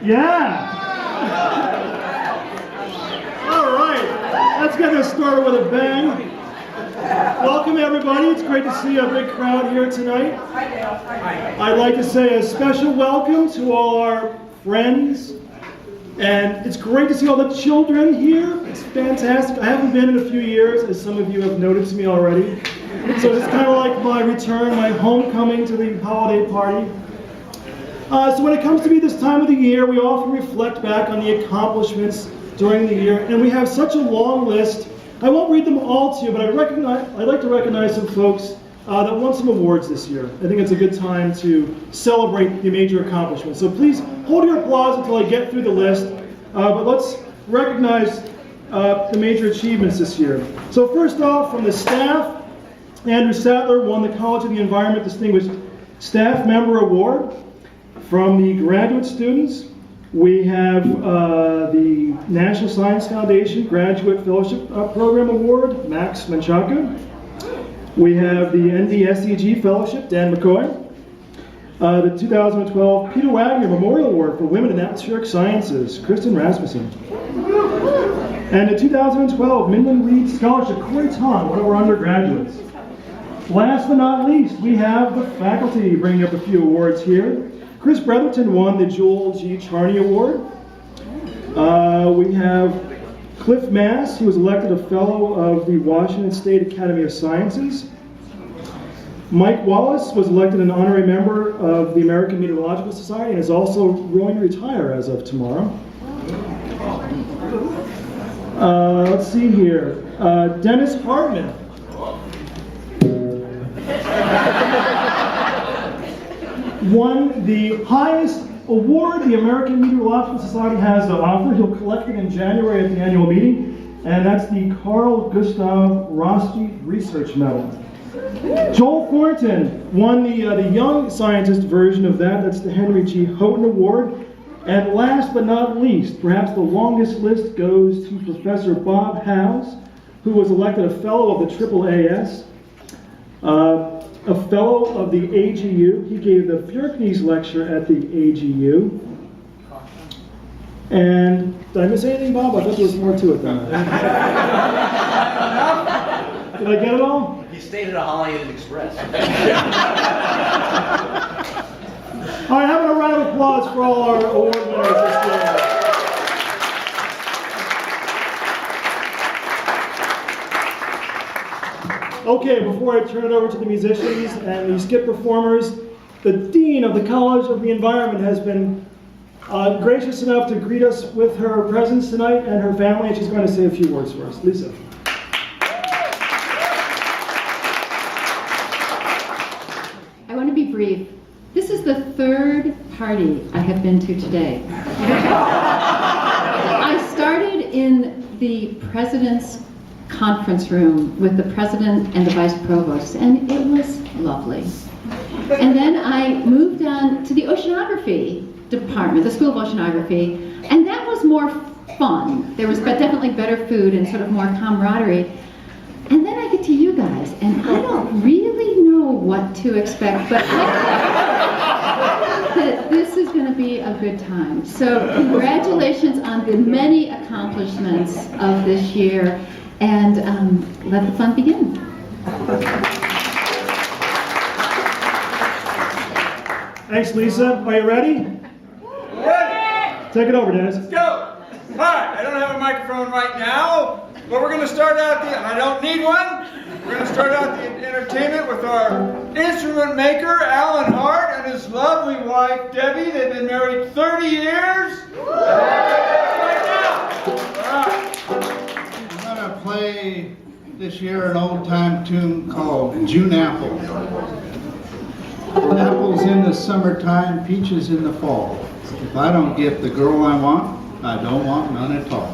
Yeah! All right, let's get this started with a bang. Welcome everybody, it's great to see a big crowd here tonight. I'd like to say a special welcome to all our friends, and it's great to see all the children here. It's fantastic. I haven't been in a few years, as some of you have noticed me already. So it's kind of like my return, my homecoming to the holiday party. So when it comes to be this time of the year, we often reflect back on the accomplishments during the year, and we have such a long list. I won't read them all to you, but I'd like to recognize some folks that won some awards this year. I think it's a good time to celebrate the major accomplishments. So please hold your applause until I get through the list, but let's recognize the major achievements this year. So first off, from the staff, Andrew Sattler won the College of the Environment Distinguished Staff Member Award. From the graduate students, we have the National Science Foundation Graduate Fellowship Program Award, Max Menchaca. We have the NDSEG Fellowship, Dan McCoy. The 2012 Peter Wagner Memorial Award for Women in Atmospheric Sciences, Kristen Rasmussen. And the 2012 Midland Reed Scholarship, Corey Tong, one of our undergraduates. Last but not least, we have the faculty bringing up a few awards here. Chris Bretherton won the Joel G. Charney Award. We have Cliff Mass, he was elected a Fellow of the Washington State Academy of Sciences. Mike Wallace was elected an honorary member of the American Meteorological Society and is also going to retire as of tomorrow. Let's see here. Dennis Hartman. Won the highest award the American Meteorological Society has to offer. He'll collect it in January at the annual meeting, and that's the Carl Gustav Roski Research Medal. Joel Thornton won the Young Scientist version of that. That's the Henry G. Houghton Award. And last but not least, perhaps the longest list goes to Professor Bob Howes, who was elected a Fellow of the AAAS. A Fellow of the AGU. He gave the Furknes Lecture at the AGU. And did I miss anything, Bob? I thought there was more to it than that. Did I get it all? You stayed at a Holiday Inn Express. All right, having a round of applause for all our award winners this year. Okay, before I turn it over to the musicians and the skit performers, the Dean of the College of the Environment has been gracious enough to greet us with her presence tonight and her family, and she's going to say a few words for us. Lisa. I want to be brief. This is the third party I have been to today. I started in the President's conference room with the president and the vice provost, and it was lovely. And then I moved on to the oceanography department, the School of Oceanography, and that was more fun. There was definitely better food and sort of more camaraderie. And then I get to you guys, and I don't really know what to expect, but I think that this is going to be a good time. So congratulations on the many accomplishments of this year. And let the fun begin. Thanks, Lisa. Are you ready? Ready! Take it over, Dennis. Let's go! Hi, I don't have a microphone right now, but we're going to start out and I don't need one. We're going to start out the entertainment with our instrument maker, Alan Hart, and his lovely wife, Debbie. They've been married 30 years. Right now. All right. Play this year an old-time tune called June Apple. Apples in the summertime, peaches in the fall. If I don't get the girl I want, I don't want none at all.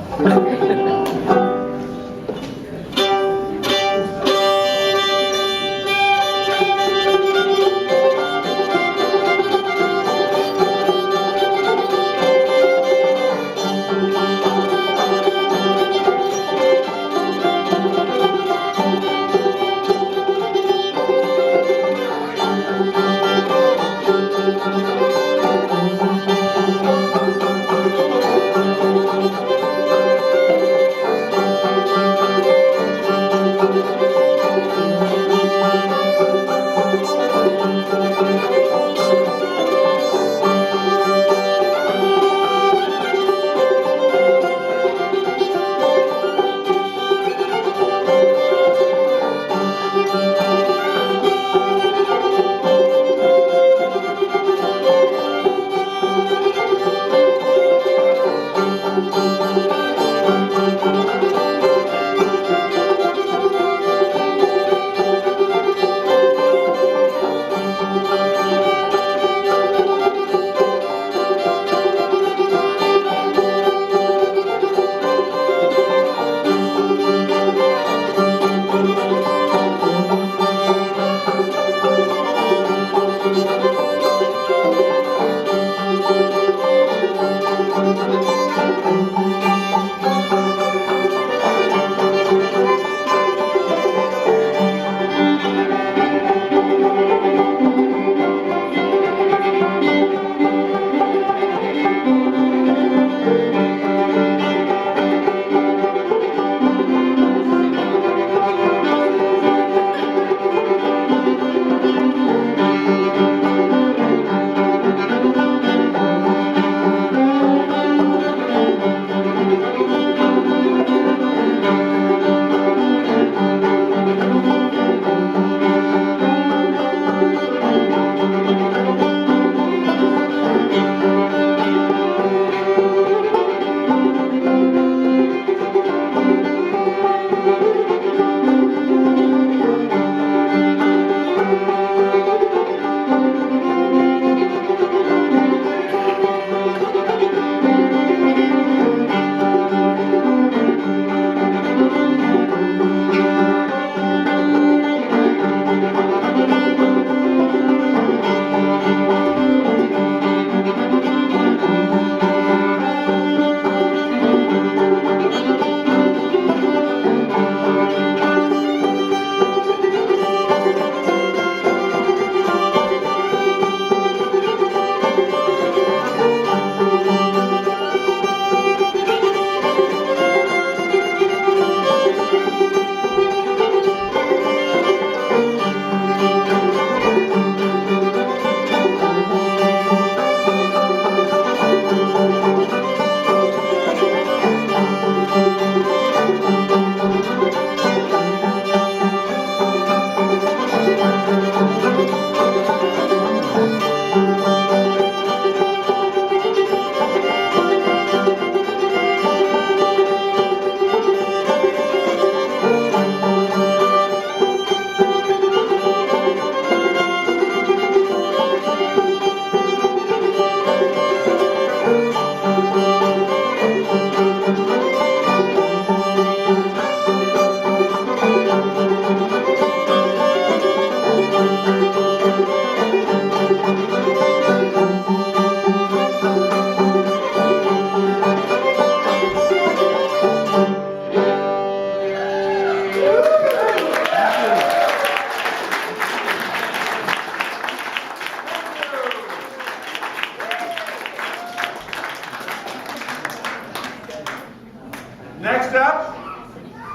Next up,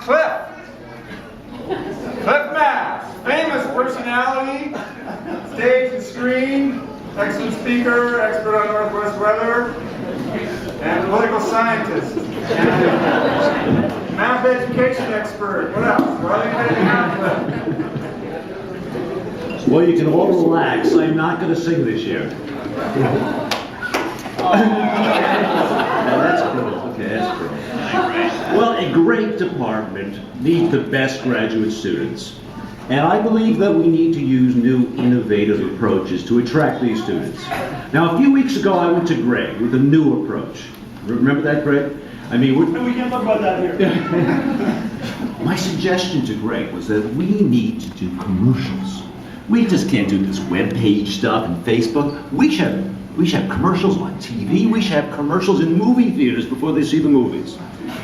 Cliff. Cliff Mass, famous personality, stage and screen, excellent speaker, expert on Northwest weather, and political scientist, and math education expert. What else? What other kind of math? Well, you can all relax. I'm not going to sing this year. That's cool. Okay, that's cool. Well, a great department needs the best graduate students. And I believe that we need to use new, innovative approaches to attract these students. Now, a few weeks ago, I went to Greg with a new approach. Remember that, Greg? I mean, We can't talk about that here. my suggestion to Greg was that we need to do commercials. We just can't do this web page stuff and Facebook. We should have commercials on TV. We should have commercials in movie theaters before they see the movies.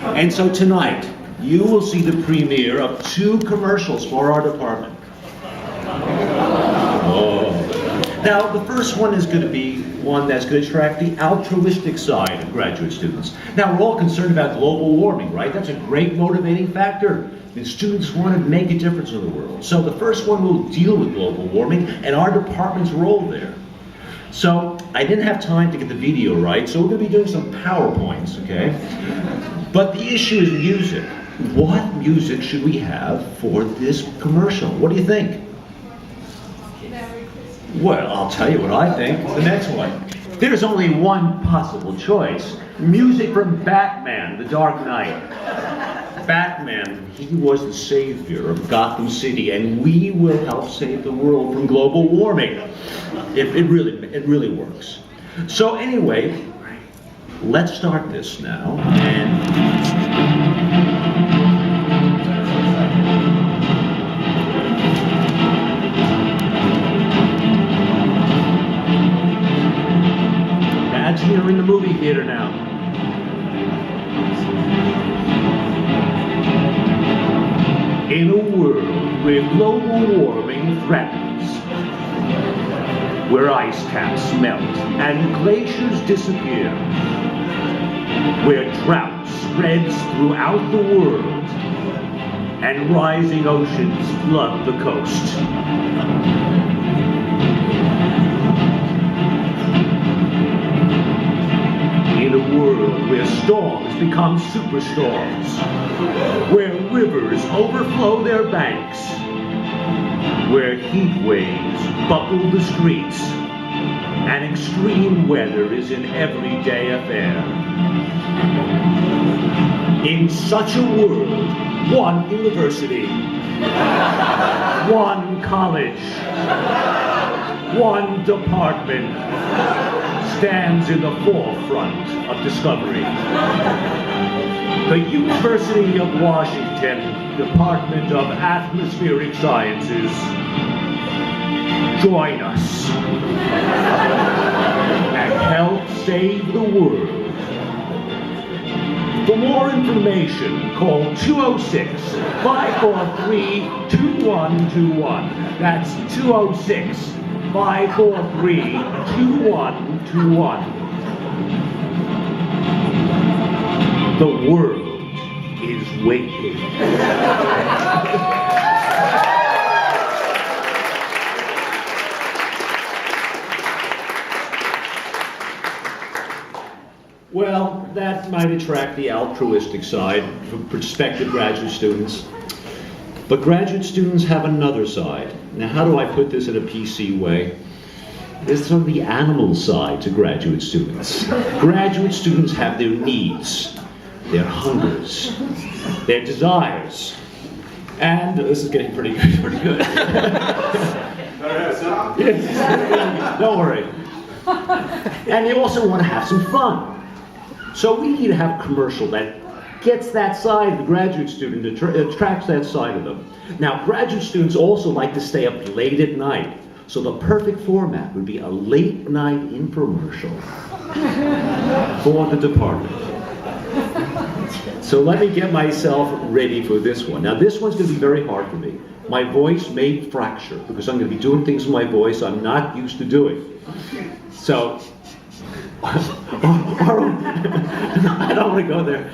And so tonight, you will see the premiere of 2 commercials for our department. Oh. Now, the first one is going to be one that's going to attract the altruistic side of graduate students. Now, we're all concerned about global warming, right? That's a great motivating factor. The students want to make a difference in the world. So the first one will deal with global warming and our department's role there. So I didn't have time to get the video right, so we're going to be doing some PowerPoints, okay? But the issue is music. What music should we have for this commercial? What do you think? Well, I'll tell you what I think. The next one. There's only one possible choice. Music from Batman, The Dark Knight. Batman, he was the savior of Gotham City, and we will help save the world from global warming. It really works. So anyway, let's start this now. Imagine you're in the movie theater now. In a world where global warming threatens, where ice caps melt and glaciers disappear, where drought spreads throughout the world and rising oceans flood the coast. In a world where storms become superstorms, where rivers overflow their banks, where heat waves buckle the streets, and extreme weather is an everyday affair. In such a world, one university, one college, one department stands in the forefront of discovery. The University of Washington Department of Atmospheric Sciences. Join us and help save the world. For more information, call 206-543-2121. That's 206-543-2121. The world is waiting. Well, that might attract the altruistic side for prospective graduate students. But graduate students have another side. Now, how do I put this in a PC way? There's sort of the animal side to graduate students. Graduate students have their needs, their hungers, their desires. And this is getting pretty good. Don't worry. And they also want to have some fun. So we need to have a commercial that gets that side of the graduate student, attracts that side of them. Now, graduate students also like to stay up late at night. So the perfect format would be a late night infomercial for the department. So let me get myself ready for this one. Now this one's going to be very hard for me. My voice may fracture because I'm going to be doing things with my voice I'm not used to doing. So I don't want to go there.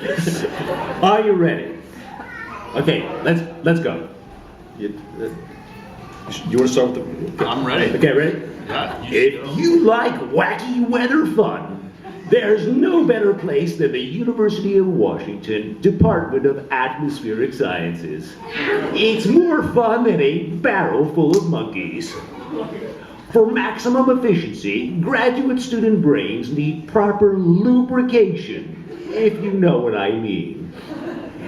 Are you ready? Okay, let's go. You want to start with the... I'm ready. Okay, ready? Yeah, If you like wacky weather fun, there's no better place than the University of Washington Department of Atmospheric Sciences. It's more fun than a barrel full of monkeys. For maximum efficiency, graduate student brains need proper lubrication, if you know what I mean.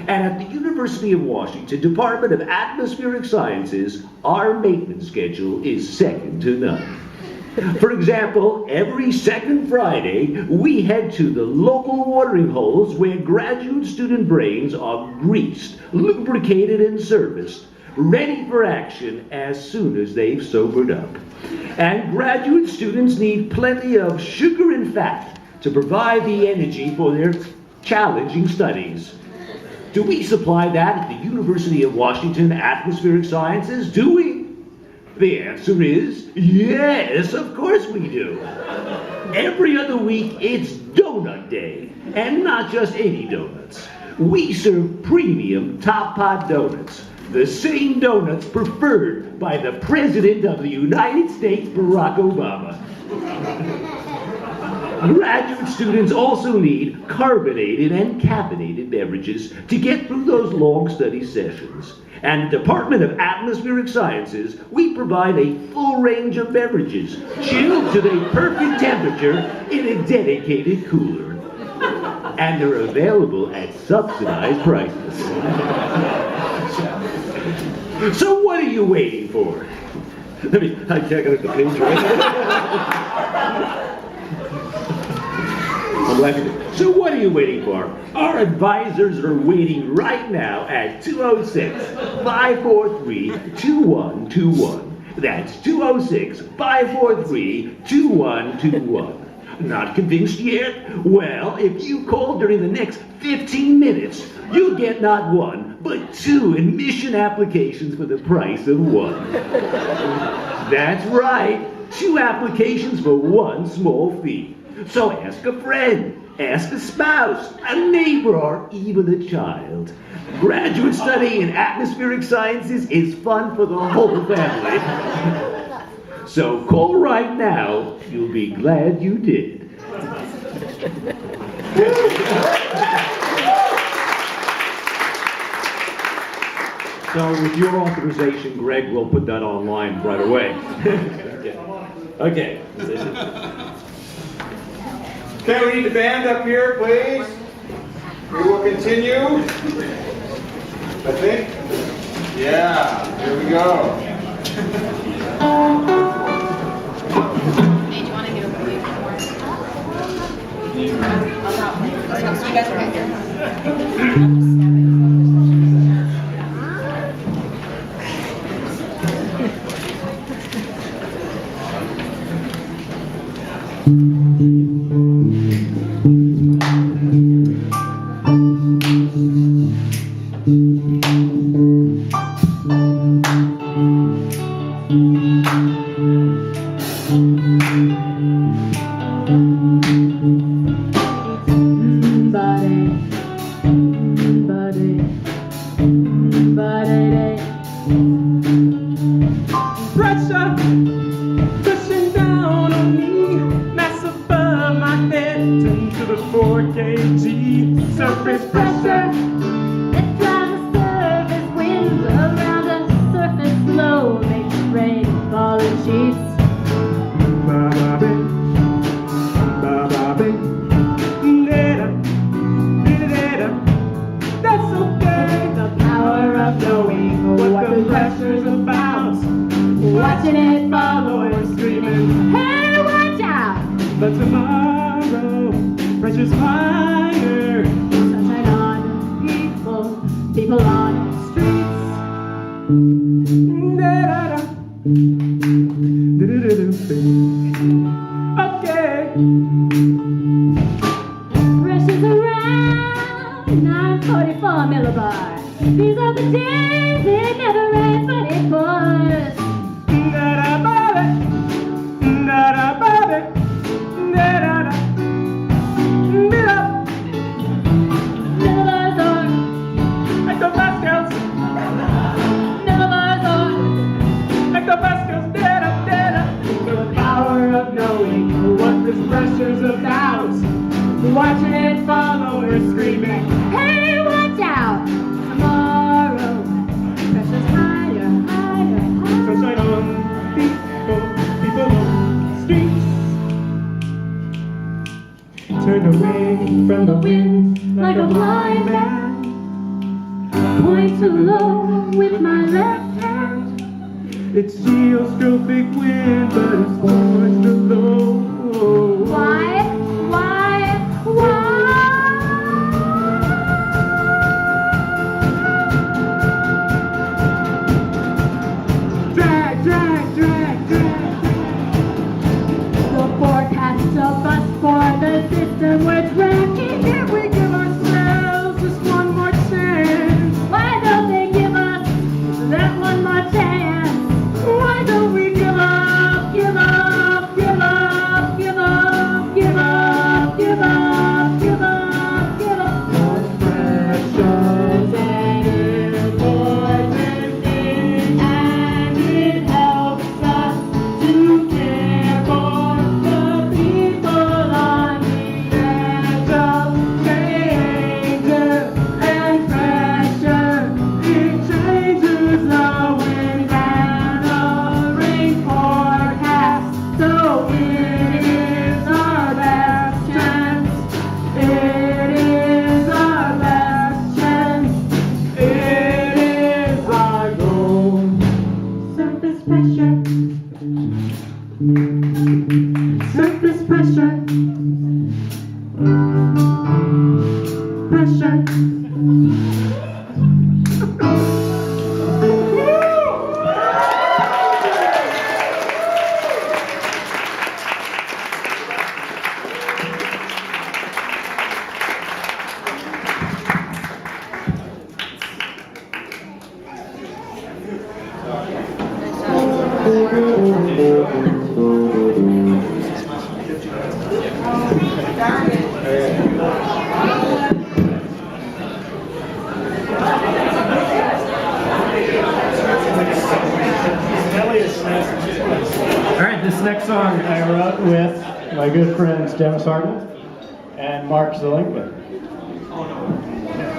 And at the University of Washington Department of Atmospheric Sciences, our maintenance schedule is second to none. For example, every second Friday, we head to the local watering holes where graduate student brains are greased, lubricated, and serviced, ready for action as soon as they've sobered up. And graduate students need plenty of sugar and fat to provide the energy for their challenging studies. Do we supply that at the University of Washington Atmospheric Sciences? Do we? The answer is yes, of course we do. Every other week, it's Donut Day, and not just any donuts. We serve premium Top Pot donuts, the same donuts preferred by the President of the United States, Barack Obama. Graduate students also need carbonated and caffeinated beverages to get through those long study sessions. And the Department of Atmospheric Sciences, we provide a full range of beverages, chilled to their perfect temperature in a dedicated cooler. And they're available at subsidized prices. So what are you waiting for? I can't get the page right. I'm laughing. So what are you waiting for? Our advisors are waiting right now at 206-543-2121. That's 206-543-2121. Not convinced yet? Well, if you call during the next 15 minutes, you'll get not one, but 2 admission applications for the price of 1. That's right, 2 applications for 1 small fee. So ask a friend, ask a spouse, a neighbor, or even a child. Graduate study in atmospheric sciences is fun for the whole family. So call right now, you'll be glad you did. So with your authorization, Greg will put that online right away. Okay. Okay, we need the band up here, please. We will continue. I think. Yeah, here we go. Hey, do you want to get over here? So you guys are right here. Pushing down on me, mass above my head, 10 to the 4 kg. Surface pressure, let's drive the surface wind around the surface flow, make it rain, fall in sheets. ba-ba-ba, ba-ba-ba, da-da, da-da-da. That's okay. The power of knowing What the pressure's about, watching it follow and screaming. Hey, watch out! But tomorrow, pressure's higher. Sunshine on people on the streets. Da-da-da. Do-do-do-do. Okay. Pressure's around 944 millibar. These are the days it never rains, but it pours. Da-da-ba-ba. Da-da-ba-ba. Da-da-da. watching it follow her screaming. Hey, watch out! Tomorrow, precious higher, higher, higher. Sunshine on people on the streets. Turned away from the wind Like a blind man, point too low with my left hand. It's geostrophic wind, but it's towards the low. Why? Drag. The forecast of us for the system we're tracking. Can't we give ourselves just one more chance? Why don't they give us that one more chance? Why don't we give up? Give up, give up, give up, give up, give up, give up, give up. Precious and important thing, And it helps us to care for the people on the edge of change and pressure. It changes the wind and the rain forecast. So it is our best chance. It is our best chance. It is our goal. surface pressure. Surface pressure. Pressure. All right, this next song I wrote with my good friends Dennis Hartman and Mark Zillington.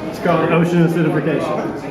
It's called Ocean Acidification.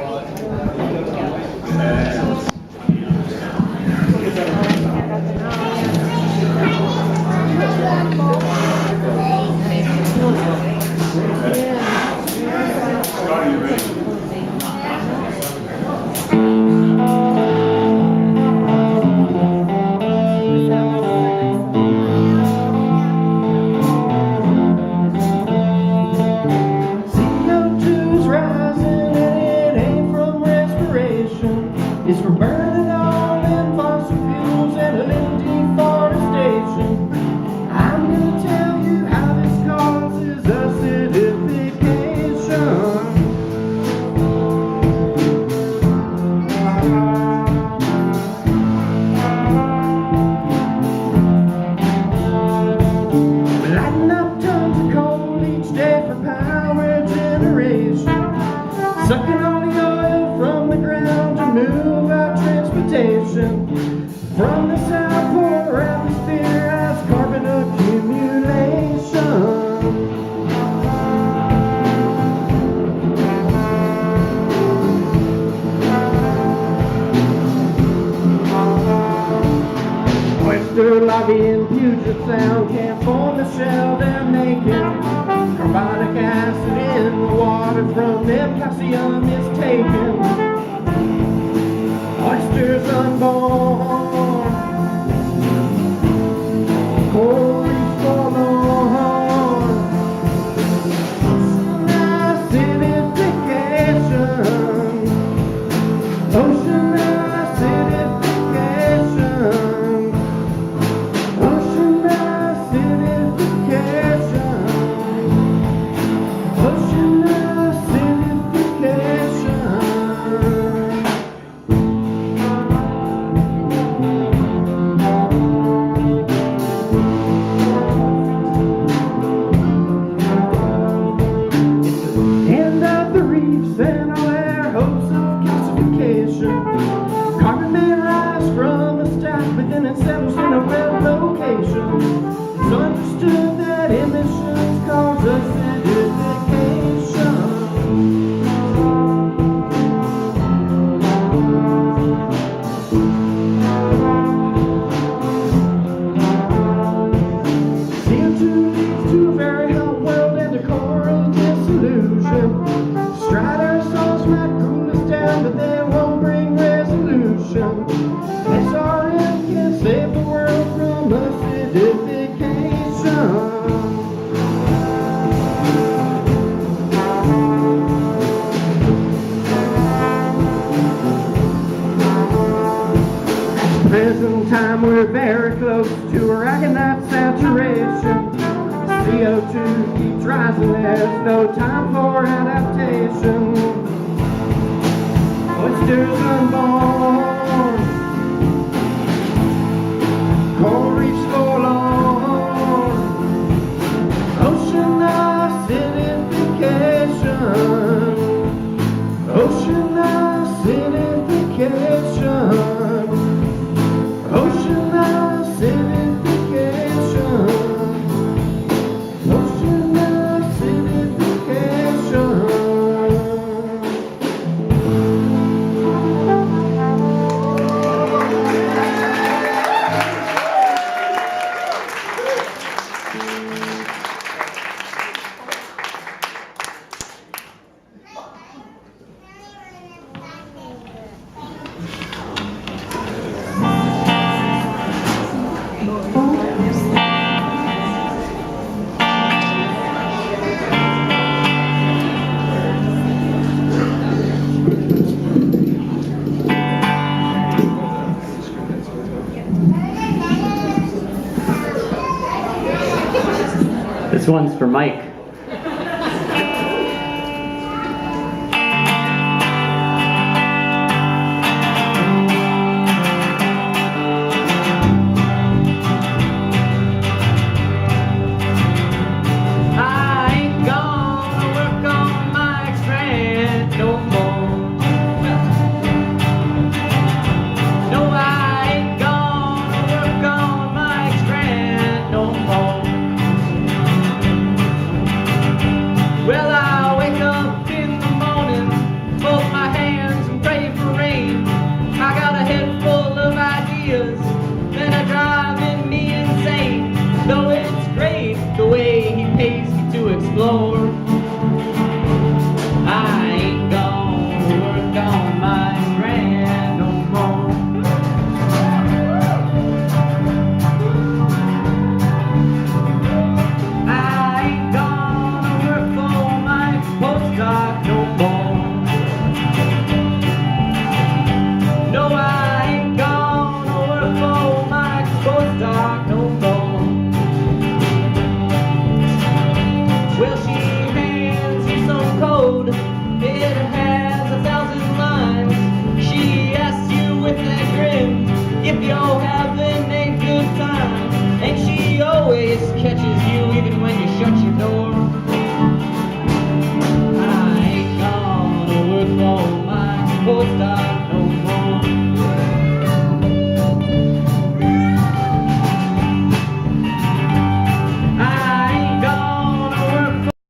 CO2's rising and it ain't from respiration. It's from burning all in fossil fuels and a little deforestation. I'm gonna tell you how this causes acidification. Lighting up tons of coal each day for power generation. Sucking all the oil from the ground to move our transportation. From the south polar atmosphere as carbon accumulation. Oyster lobby in Puget Sound can't form the shell they're making. Carbonic acid in the water from them calcium is taken. Oysters unborn, coral reefs forlorn. Acidification, ocean acidification, ocean acidification. CO2 keeps rising, there's no time for adaptation. Oysters unborn, coral reefs forlorn, ocean acidification, ocean acidification, ocean acidification, ocean acidification. This one's for Mike. I ain't gonna work on my grant no more. No, I ain't gonna work on my grant no more. Well, I wake up in the morning, fold my hands and pray for rain. I got a head full of ideas that are driving me insane. Though it's great the way he pays me to explore, I ain't gonna work on my grant no more. I ain't gonna work for my postdoc no more. No, I ain't gonna work for my postdoc no more. Well, she hands you some code. It has 1,000 lines. She asks you with that grin if you're having a good time. And she always catches you even when you shut your door.